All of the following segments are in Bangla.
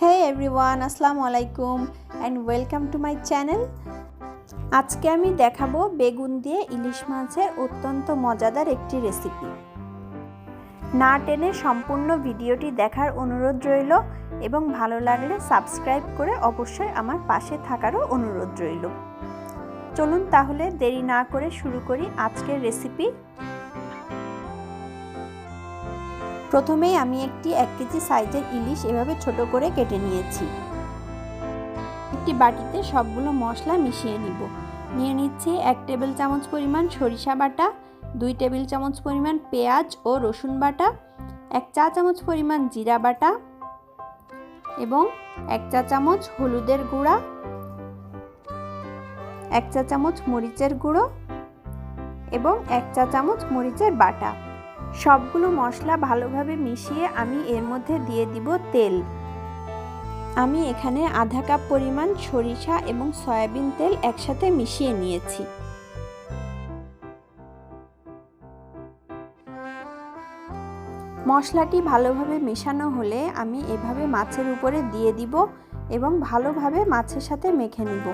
Hey everyone, আসসালামু আলাইকুম and welcome to my channel. আজকে আমি দেখাবো বেগুন দিয়ে ইলিশ মাছের অত্যন্ত মজাদার একটি রেসিপি। না টেনে সম্পূর্ণ ভিডিওটি দেখার অনুরোধ রইল এবং ভালো লাগলে সাবস্ক্রাইব করে অবশ্যই আমার পাশে থাকারও অনুরোধ রইল। চলুন তাহলে দেরি না করে শুরু করি আজকের রেসিপি। প্রথমেই আমি একটি 1 কেজি সাইজের ইলিশ এভাবে ছোট করে কেটে নিয়েছি। একটি বাটিতে সবগুলো মশলা মিশিয়ে নিব। নিয়ে নিচ্ছি 1 টেবিল চামচ পরিমাণ সরিষা বাটা, 2 টেবিল চামচ পরিমাণ পেঁয়াজ ও রসুন বাটা, 1 চা চামচ পরিমাণ জিরা বাটা এবং 1 চা চামচ হলুদের গুঁড়া, 1 চা চামচ মরিচের গুঁড়ো এবং 1 চা চামচ মরিচের বাটা। সবগুলো মশলা ভালোভাবে মিশিয়ে আমি এর মধ্যে দিয়ে দিব তেল। আমি এখানে আধা কাপ পরিমাণ সরিষা এবং সয়াবিন তেল একসাথে মিশিয়ে নিয়েছি। মশলাটি ভালোভাবে মেশানো হলে আমি এভাবে মাছের উপরে দিয়ে দিব এবং ভালোভাবে মাছের সাথে মেখে নিব।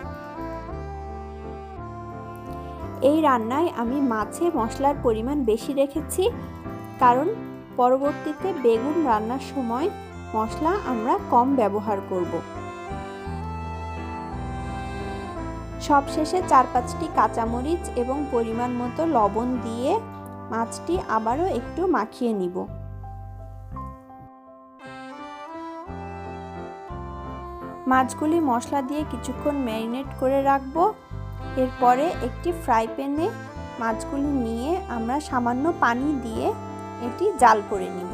এই রান্নায় আমি মাছে মশলার পরিমাণ বেশি রেখেছি, কারণ পরবর্তীতে বেগুন রান্নার সময় মশলা আমরা কম ব্যবহার করব। সবশেষে 4-5টি কাঁচামরিচ এবং পরিমাণ মতো লবণ দিয়ে মাছটি আবারও একটু মাখিয়ে নিব। মাছগুলি মশলা দিয়ে কিছুক্ষণ ম্যারিনেট করে রাখব। এরপরে একটি ফ্রাই প্যানে মাছগুলি নিয়ে আমরা সামান্য পানি দিয়ে এটি জাল করে নিব।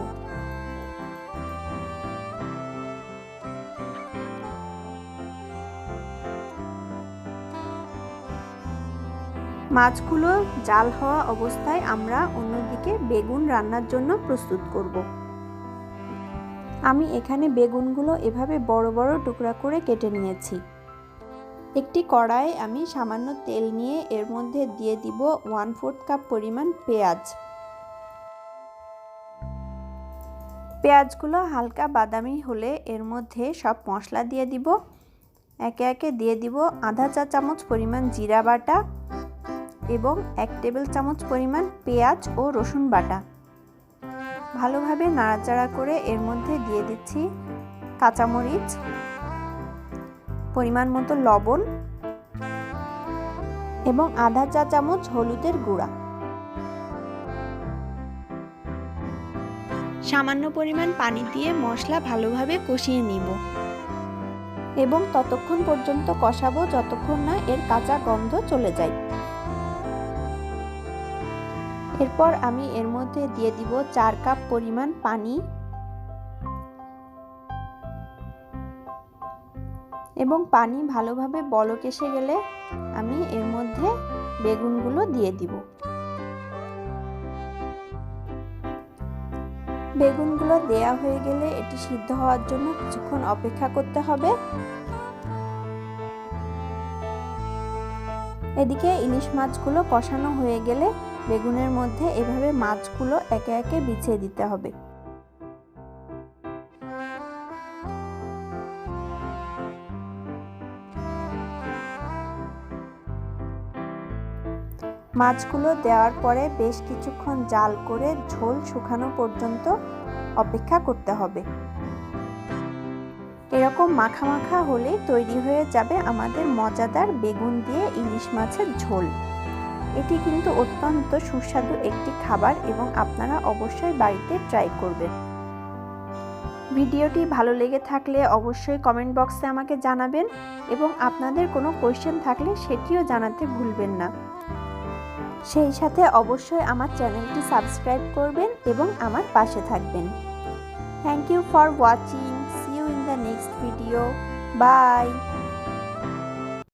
মাছগুলো জাল হওয়া অবস্থায় আমরা অন্যদিকে বেগুন রান্নার জন্য প্রস্তুত করব। আমি এখানে বেগুনগুলো এভাবে বড় বড় টুকরা করে কেটে নিয়েছি। একটি কড়াইয়ে আমি সামান্য তেল নিয়ে এর মধ্যে দিয়ে দিব 1/4 কাপ পরিমাণ পেঁয়াজ। পেঁয়াজগুলো হালকা বাদামি হলে এর মধ্যে সব মশলা দিয়ে দিব। একে একে দিয়ে দিব আধা চা চামচ পরিমাণ জিরা বাটা এবং 1 টেবিল চামচ পরিমাণ পেঁয়াজ ও রসুন বাটা। ভালোভাবে নাড়াচাড়া করে এর মধ্যে দিয়ে দিচ্ছি কাঁচামরিচ, পরিমাণ মতো লবণ এবং আধা চা চামচ হলুদের গুঁড়া। সামান্য পরিমাণ পানি দিয়ে মশলা ভালোভাবে কষিয়ে নিব এবং ততক্ষণ পর্যন্ত কষাবো যতক্ষণ না এর কাঁচা গন্ধ চলে যায়। এরপর আমি এর মধ্যে দিয়ে দিব 4 কাপ পরিমাণ পানি এবং পানি ভালোভাবে বলক এসে গেলে আমি এর মধ্যে বেগুনগুলো দিয়ে দিব। বেগুনগুলো দেয়া হয়ে গেলে এটি সিদ্ধ হওয়ার জন্য কিছুক্ষণ অপেক্ষা করতে হবে। এদিকে ইলিশ মাছগুলো কষানো হয়ে গেলে বেগুনের মধ্যে এভাবে মাছগুলো একে একে বিছিয়ে দিতে হবে। মাছগুলো দেওয়ার পরে বেশ কিছুক্ষণ জাল করে ঝোল শুকানো পর্যন্ত অপেক্ষা করতে হবে। এরকম মাখা মাখা হলে তৈরি হয়ে যাবে আমাদের মজাদার বেগুন দিয়ে ইলিশ মাছের ঝোল। এটি কিন্তু অত্যন্ত সুস্বাদু একটি খাবার এবং আপনারা অবশ্যই বাড়িতে ট্রাই করবেন। ভিডিওটি ভালো লেগে থাকলে অবশ্যই কমেন্ট বক্সে আমাকে জানাবেন এবং আপনাদের কোনো কোয়েশ্চেন থাকলে সেটিও জানাতে ভুলবেন না। সেই সাথে অবশ্যই আমার চ্যানেলটি সাবস্ক্রাইব করবেন এবং আমার পাশে থাকবেন। Thank you for watching. See you in the next video. By.